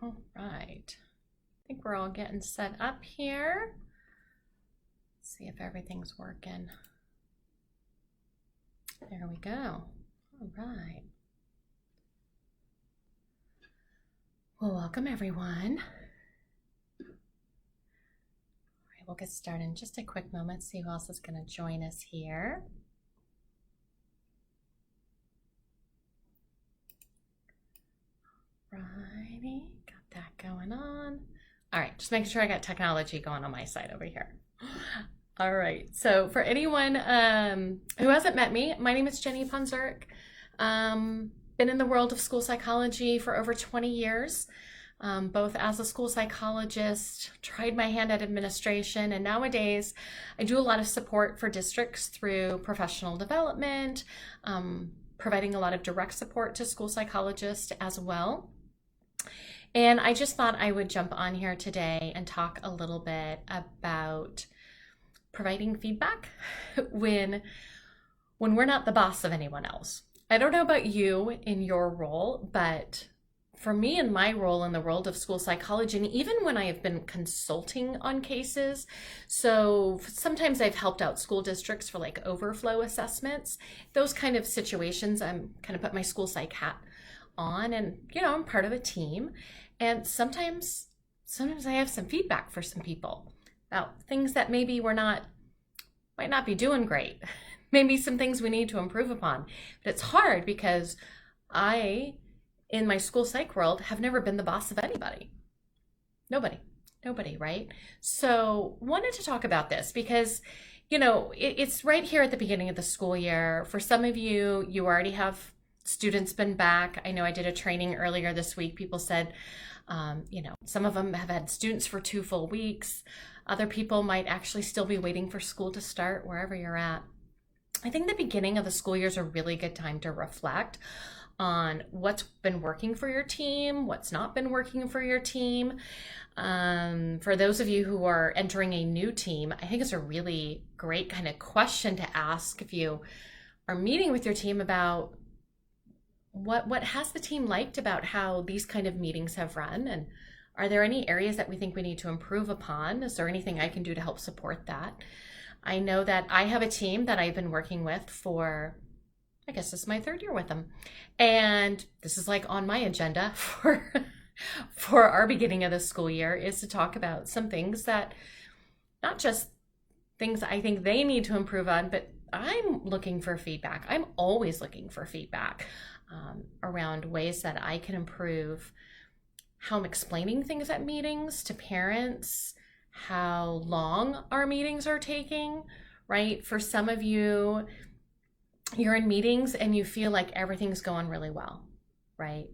All right. I think we're all getting set up here. Let's see if everything's working. There we go. All right. Well, welcome everyone. All right, we'll get started in just a quick moment, see who else is going to join us here. Righty, got that going on. All right, just making sure I got technology going on my side over here. All right, so for anyone who hasn't met me, my name is Jenny Ponzurek. Been in the world of school psychology for over 20 years, both as a school psychologist, tried my hand at administration, and nowadays I do a lot of support for districts through professional development, providing a lot of direct support to school psychologists as well. And I just thought I would jump on here today and talk a little bit about providing feedback when we're not the boss of anyone else. I don't know about you in your role, but for me in my role in the world of school psychology, and even when I have been consulting on cases, so sometimes I've helped out school districts for like overflow assessments, those kind of situations, I'm kind of put my school psych hat on, and I'm part of a team, and sometimes I have some feedback for some people about things that maybe might not be doing great, maybe some things we need to improve upon. But it's hard because I, in my school psych world, have never been the boss of anybody. Nobody, right? So wanted to talk about this because it's right here at the beginning of the school year. For some of you, you already have students been back. I know I did a training earlier this week. People said, some of them have had students for 2 full weeks. Other people might actually still be waiting for school to start wherever you're at. I think the beginning of the school year is a really good time to reflect on what's been working for your team, what's not been working for your team. For those of you who are entering a new team, I think it's a really great kind of question to ask if you are meeting with your team about what has the team liked about how these kind of meetings have run, and are there any areas that we think we need to improve upon? Is there anything I can do to help support that? I know that I have a team that I've been working with for, I guess this is my 3rd year with them, and this is like on my agenda for our beginning of the school year, is to talk about some things that, not just things I think they need to improve on, but I'm looking for feedback. I'm always looking for feedback around ways that I can improve how I'm explaining things at meetings to parents, how long our meetings are taking, right? For some of you, you're in meetings and you feel like everything's going really well, right?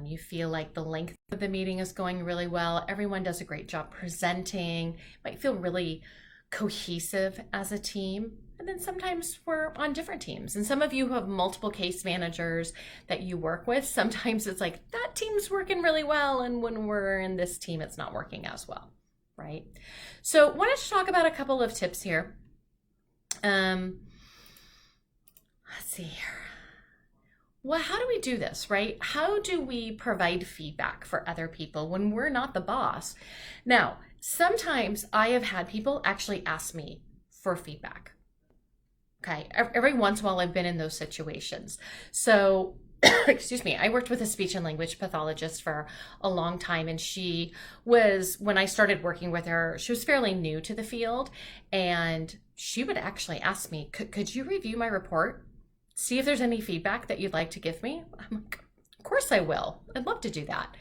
You feel like the length of the meeting is going really well. Everyone does a great job presenting, might feel really cohesive as a team. And then sometimes we're on different teams. And some of you have multiple case managers that you work with. Sometimes it's like that team's working really well, and when we're in this team, it's not working as well, right? So wanted to talk about a couple of tips here. Let's see here. Well, how do we do this, right? How do we provide feedback for other people when we're not the boss? Now, sometimes I have had people actually ask me for feedback. Okay, every once in a while I've been in those situations. So, excuse me, I worked with a speech and language pathologist for a long time, and she was, when I started working with her, she was fairly new to the field, and she would actually ask me, could you review my report? See if there's any feedback that you'd like to give me? I'm like, of course I will. I'd love to do that.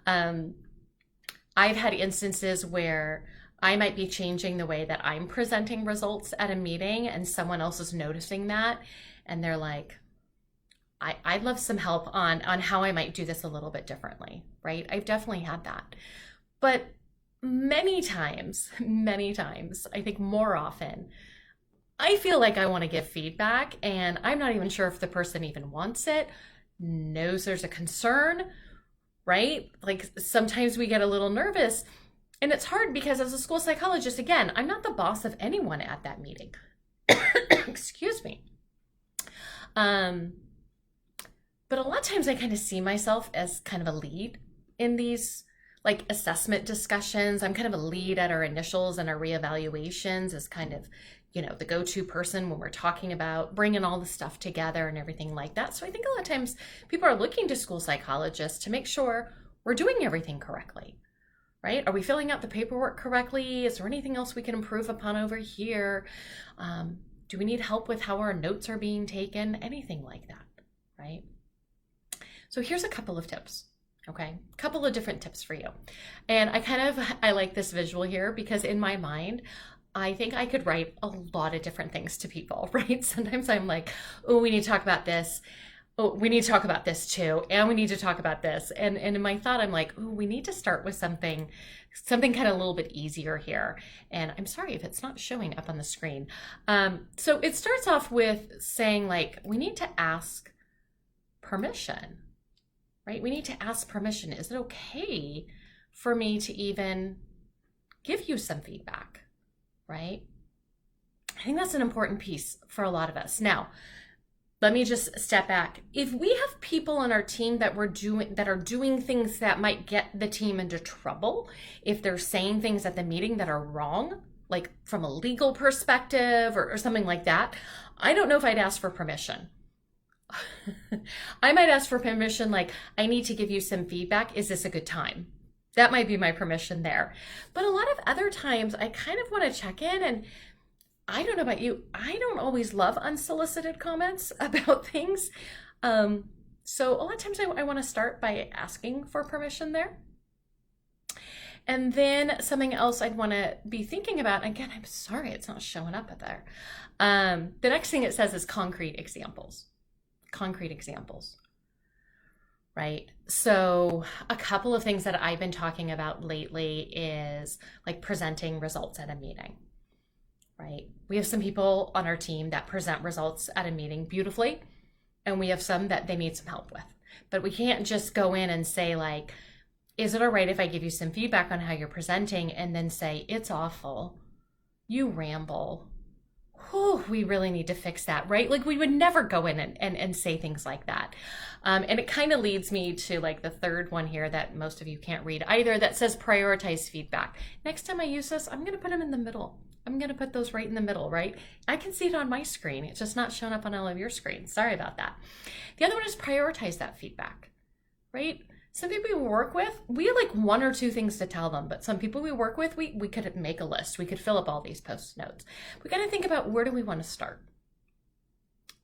I've had instances where I might be changing the way that I'm presenting results at a meeting, and someone else is noticing that, and they're like, I'd love some help on how I might do this a little bit differently, right? I've definitely had that. But many times, I think more often, I feel like I want to give feedback, and I'm not even sure if the person even wants it, knows there's a concern, right? Like sometimes we get a little nervous. And it's hard because as a school psychologist, again, I'm not the boss of anyone at that meeting. Excuse me. But a lot of times I kind of see myself as kind of a lead in these like assessment discussions. I'm kind of a lead at our initials and our reevaluations as kind of, the go-to person when we're talking about bringing all the stuff together and everything like that. So I think a lot of times people are looking to school psychologists to make sure we're doing everything correctly, right? Are we filling out the paperwork correctly? Is there anything else we can improve upon over here? Do we need help with how our notes are being taken? Anything like that, right? So here's a couple of tips. Okay, a couple of different tips for you. And I like this visual here because in my mind, I think I could write a lot of different things to people, right? Sometimes I'm like, oh, we need to talk about this. Oh, we need to talk about this too. And we need to talk about this. And in my thought, I'm like, oh, we need to start with something kind of a little bit easier here. And I'm sorry if it's not showing up on the screen. So it starts off with saying like, we need to ask permission, right? We need to ask permission. Is it okay for me to even give you some feedback, right? I think that's an important piece for a lot of us. Now, let me just step back. If we have people on our team that are doing things that might get the team into trouble, if they're saying things at the meeting that are wrong, like from a legal perspective or something like that, I don't know if I'd ask for permission. I might ask for permission, like, I need to give you some feedback. Is this a good time? That might be my permission there. But a lot of other times I kind of want to check in, and I don't know about you, I don't always love unsolicited comments about things. So a lot of times I want to start by asking for permission there. And then something else I'd want to be thinking about, again, I'm sorry it's not showing up there. The next thing it says is concrete examples. Concrete examples, right? So a couple of things that I've been talking about lately is like presenting results at a meeting, right? We have some people on our team that present results at a meeting beautifully, and we have some that they need some help with. But we can't just go in and say like, is it all right if I give you some feedback on how you're presenting, and then say, it's awful, you ramble, oh, we really need to fix that, right? Like we would never go in and say things like that. And it kind of leads me to like the third one here that most of you can't read either, that says prioritize feedback. Next time I use this, I'm going to put them in the middle. I'm going to put those right in the middle, right? I can see it on my screen. It's just not showing up on all of your screens. Sorry about that. The other one is prioritize that feedback, right? Some people we work with, we have like one or two things to tell them, but some people we work with, we could make a list. We could fill up all these post notes. We got to think about, where do we want to start,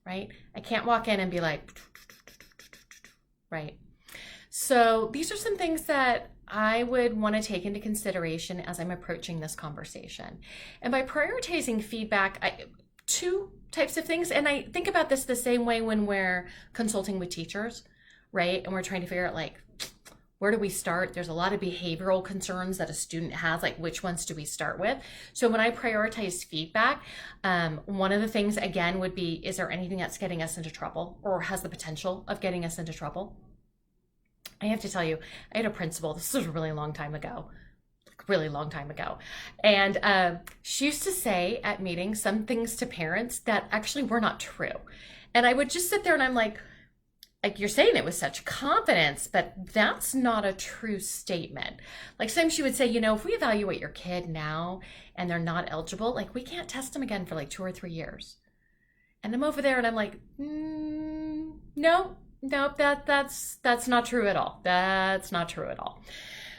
right? I can't walk in and be like, right? So these are some things that I would want to take into consideration as I'm approaching this conversation. And by prioritizing feedback, two types of things, and I think about this the same way when we're consulting with teachers, right? And we're trying to figure out like, where do we start? There's a lot of behavioral concerns that a student has, like which ones do we start with? So when I prioritize feedback, one of the things again would be, is there anything that's getting us into trouble or has the potential of getting us into trouble? I have to tell you, I had a principal, this was a really long time ago, and she used to say at meetings some things to parents that actually were not true. And I would just sit there and I'm like, you're saying it with such confidence, but that's not a true statement. Like sometimes she would say, if we evaluate your kid now and they're not eligible, like we can't test them again for like 2 or 3 years. And I'm over there and I'm like, no, that's not true at all. That's not true at all.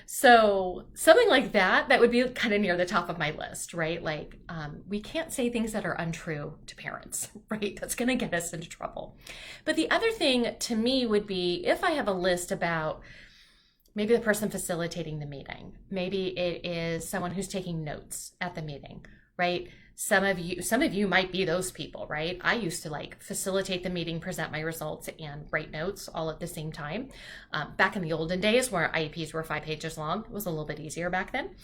So something like that would be kind of near the top of my list, right? Like we can't say things that are untrue to parents, right? That's going to get us into trouble. But the other thing to me would be, if I have a list about maybe the person facilitating the meeting, maybe it is someone who's taking notes at the meeting, right? Some of you might be those people, right? I used to like facilitate the meeting, present my results, and write notes all at the same time. Back in the olden days where IEPs were 5 pages long, it was a little bit easier back then.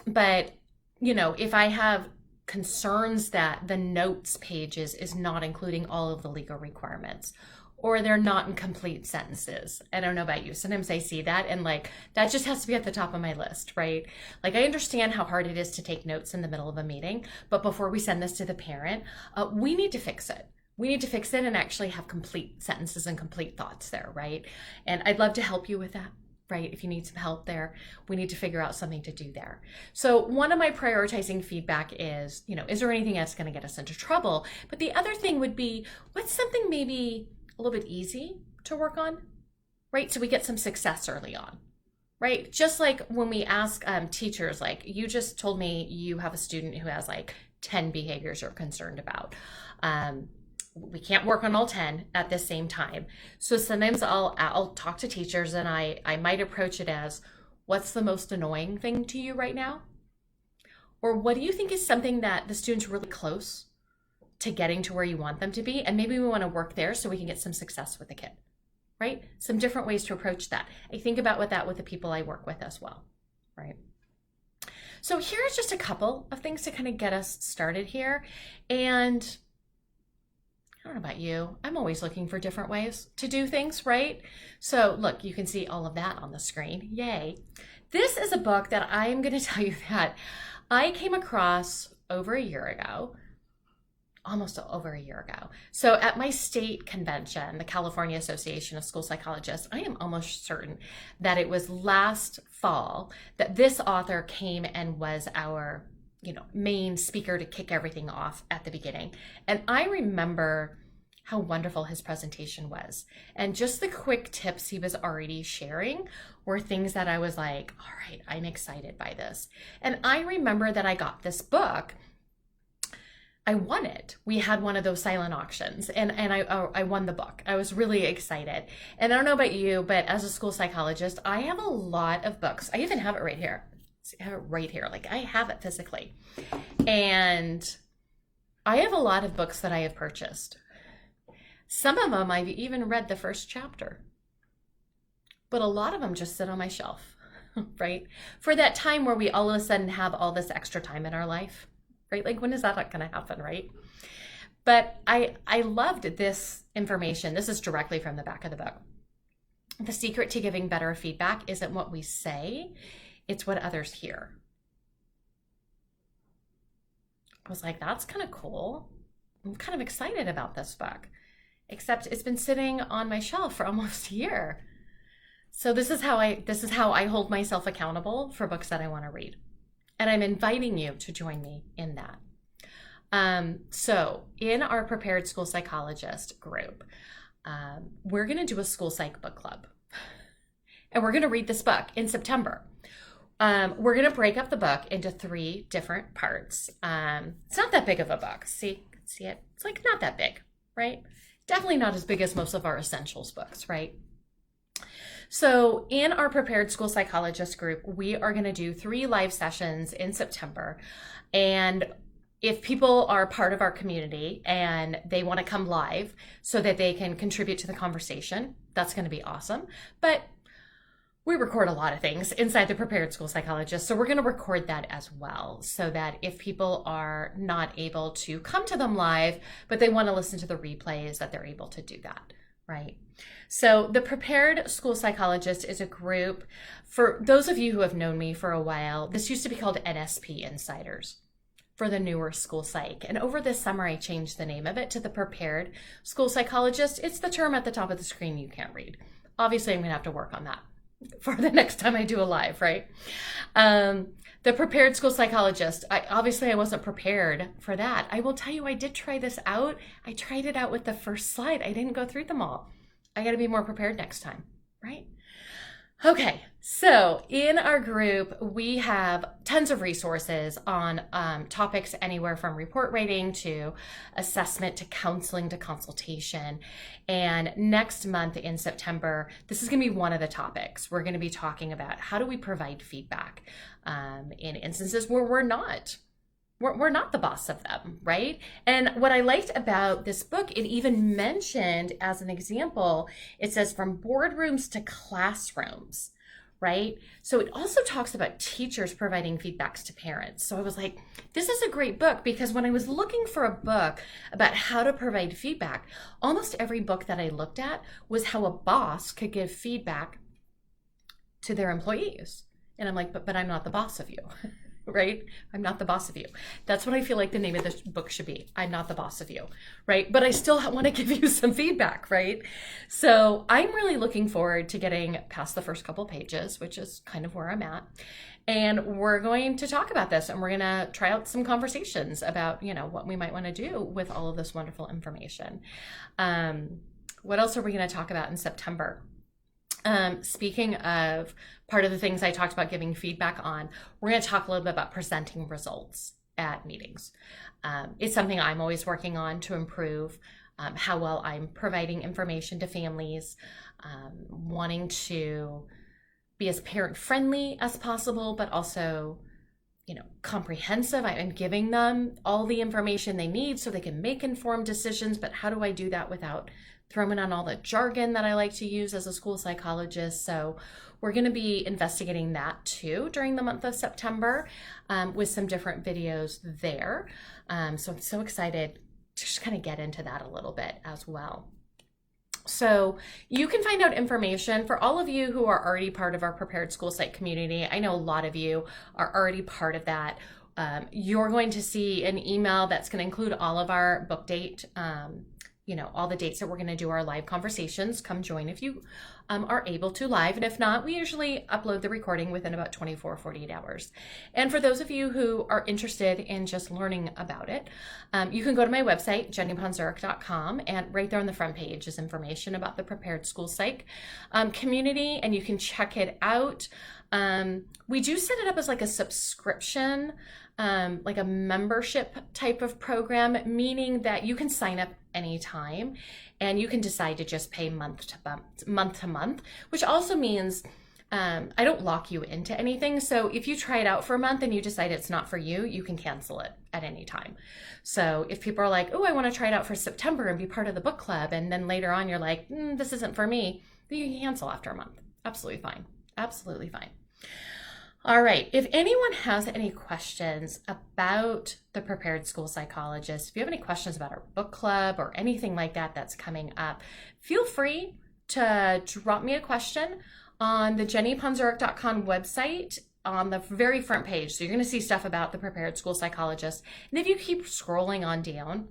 But if I have concerns that the notes pages is not including all of the legal requirements, or they're not in complete sentences. I don't know about you. Sometimes I see that and like, that just has to be at the top of my list, right? Like I understand how hard it is to take notes in the middle of a meeting, but before we send this to the parent, we need to fix it. we need to fix it and actually have complete sentences and complete thoughts there, right? And I'd love to help you with that, right? If you need some help there, we need to figure out something to do there. So one of my prioritizing feedback is, is there anything that's going to get us into trouble? But the other thing would be, what's something maybe a little bit easy to work on, right? So we get some success early on, right? Just like when we ask teachers, like you just told me you have a student who has like 10 behaviors you're concerned about. We can't work on all 10 at the same time. So sometimes I'll talk to teachers and I might approach it as, what's the most annoying thing to you right now? Or what do you think is something that the student's really close to getting to where you want them to be? And maybe we want to work there so we can get some success with the kid, right? Some different ways to approach that. I think about with the people I work with as well, right? So here's just a couple of things to kind of get us started here. And I don't know about you, I'm always looking for different ways to do things, right? So look, you can see all of that on the screen. Yay. This is a book that I'm going to tell you that I came across over a year ago, almost over a year ago. So at my state convention, the California Association of School Psychologists, I am almost certain that it was last fall that this author came and was our main speaker to kick everything off at the beginning. And I remember how wonderful his presentation was. And just the quick tips he was already sharing were things that I was like, all right, I'm excited by this. And I remember that I got this book. I won it. We had one of those silent auctions and I won the book. I was really excited. And I don't know about you, but as a school psychologist, I have a lot of books. I even have it right here. I have it right here. Like I have it physically. And I have a lot of books that I have purchased. Some of them I've even read the first chapter. But a lot of them just sit on my shelf, right? For that time where we all of a sudden have all this extra time in our life, right? Like when is that going to happen, right? But I loved this information. This is directly from the back of the book. The secret to giving better feedback isn't what we say, it's what others hear. I was like, that's kind of cool. I'm kind of excited about this book, except it's been sitting on my shelf for almost a year. So this is how I hold myself accountable for books that I want to read. And I'm inviting you to join me in that. So in our Prepared School Psychologist group, we're going to do a school psych book club. And we're going to read this book in September. We're going to break up the book into 3 different parts. It's not that big of a book. See it? It's like not that big, right? Definitely not as big as most of our essentials books, right? So in our Prepared School Psychologist group, we are going to do 3 live sessions in September. And if people are part of our community and they want to come live so that they can contribute to the conversation, that's going to be awesome. But we record a lot of things inside the Prepared School Psychologist, so we're going to record that as well so that if people are not able to come to them live, but they want to listen to the replays, that they're able to do that, right? So the Prepared School Psychologist is a group, for those of you who have known me for a while, this used to be called NSP Insiders for the newer school psych. And over this summer, I changed the name of it to the Prepared School Psychologist. It's the term at the top of the screen you can't read. Obviously, I'm going to have to work on that for the next time I do a live, right? The Prepared School Psychologist, I wasn't prepared for that. I will tell you, I did try this out. I tried it out with the first slide. I didn't go through them all. I got to be more prepared next time, right? Okay, so in our group, we have tons of resources on topics anywhere from report writing to assessment to counseling to consultation. And next month in September, this is going to be one of the topics. We're going to be talking about how do we provide feedback in instances where we're not the boss of them, right? And what I liked about this book, it even mentioned as an example, it says from boardrooms to classrooms, right? So it also talks about teachers providing feedbacks to parents. So I was like, this is a great book, because when I was looking for a book about how to provide feedback, almost every book that I looked at was how a boss could give feedback to their employees. And I'm like, but I'm not the boss of you. right? I'm not the boss of you. That's what I feel like the name of this book should be. I'm not the boss of you, right? But I still want to give you some feedback, right? So I'm really looking forward to getting past the first couple pages, which is kind of where I'm at. And we're going to talk about this, and we're going to try out some conversations about, what we might want to do with all of this wonderful information. What else are we going to talk about in September? Speaking of part of the things I talked about giving feedback on, we're going to talk a little bit about presenting results at meetings. It's something I'm always working on to improve how well I'm providing information to families, wanting to be as parent friendly as possible, but also, comprehensive. I'm giving them all the information they need so they can make informed decisions, but how do I do that without throwing on all the jargon that I like to use as a school psychologist? So we're going to be investigating that too during the month of September with some different videos there. So I'm so excited to just kind of get into that a little bit as well. So you can find out information for all of you who are already part of our Prepared School Psych community. I know a lot of you are already part of that. You're going to see an email that's going to include all of our book date, all the dates that we're going to do our live conversations. Come join if you are able to live. And if not, we usually upload the recording within about 24 or 48 hours. And for those of you who are interested in just learning about it, you can go to my website, jennyponzurek.com, and right there on the front page is information about the Prepared School Psych community, and you can check it out. We do set it up as like a subscription, like a membership type of program, meaning that you can sign up anytime and you can decide to just pay month to month, which also means I don't lock you into anything. So if you try it out for a month and you decide it's not for you, you can cancel it at any time. So if people are like, oh, I want to try it out for September and be part of the book club, and then later on you're like, this isn't for me, then you can cancel after a month. Absolutely fine. Absolutely fine. All right. If anyone has any questions about the Prepared School Psychologist, if you have any questions about our book club or anything like that that's coming up, feel free to drop me a question on the jennyponzurek.com website on the very front page. So you're going to see stuff about the Prepared School Psychologist. And if you keep scrolling on down,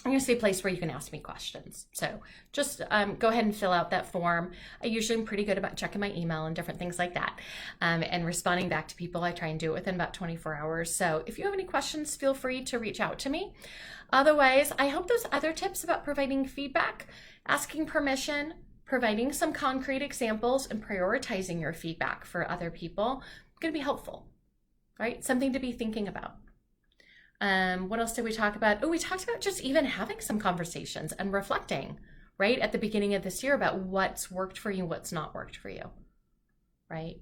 I'm going to see a place where you can ask me questions. So just go ahead and fill out that form. I usually am pretty good about checking my email and different things like that and responding back to people. I try and do it within about 24 hours. So if you have any questions, feel free to reach out to me. Otherwise, I hope those other tips about providing feedback, asking permission, providing some concrete examples, and prioritizing your feedback for other people are going to be helpful, right? Something to be thinking about. What else did we talk about? Oh, we talked about just even having some conversations and reflecting, right, at the beginning of this year about what's worked for you, what's not worked for you, right?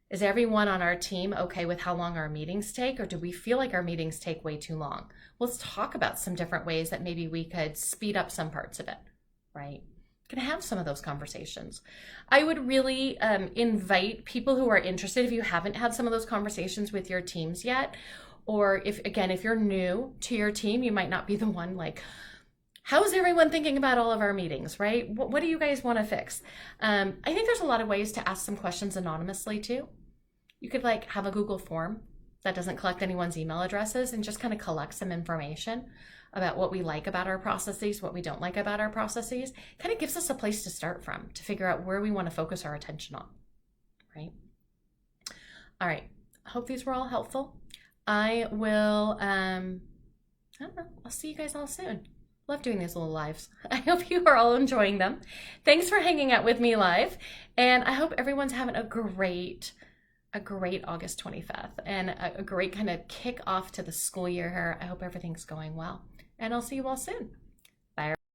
Is everyone on our team okay with how long our meetings take, or do we feel like our meetings take way too long? Let's talk about some different ways that maybe we could speed up some parts of it, right? Can have some of those conversations. I would really invite people who are interested, if you haven't had some of those conversations with your teams yet, or if you're new to your team, you might not be the one like, how's everyone thinking about all of our meetings, right? What do you guys want to fix? I think there's a lot of ways to ask some questions anonymously too. You could have a Google form that doesn't collect anyone's email addresses and just kind of collect some information about what we like about our processes, what we don't like about our processes. Kind of gives us a place to start from to figure out where we want to focus our attention on, right? All right. I hope these were all helpful. I will, I don't know, I'll see you guys all soon. Love doing these little lives. I hope you are all enjoying them. Thanks for hanging out with me live. And I hope everyone's having a great August 25th and a great kind of kick off to the school year here. I hope everything's going well. And I'll see you all soon.